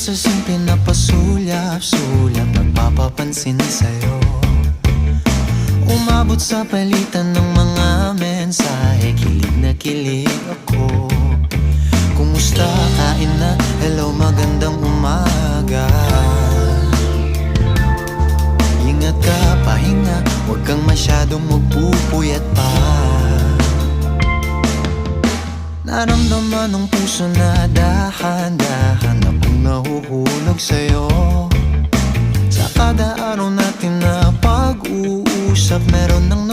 Processing pinapasulyap-sulyap, nagpapapansin sa'yo. Umabot sa palitan ng mga mensahe, kilig na kilig ako. Kumusta, kain na, hello, magandang umaga. Ingat ka, pahinga, huwag kang masyadong magpupuyat pa. Naramdaman ng puso na dahan-dahan akong nahuhulog sa'yo. Sa kada araw natin na pag-uusap, meron nang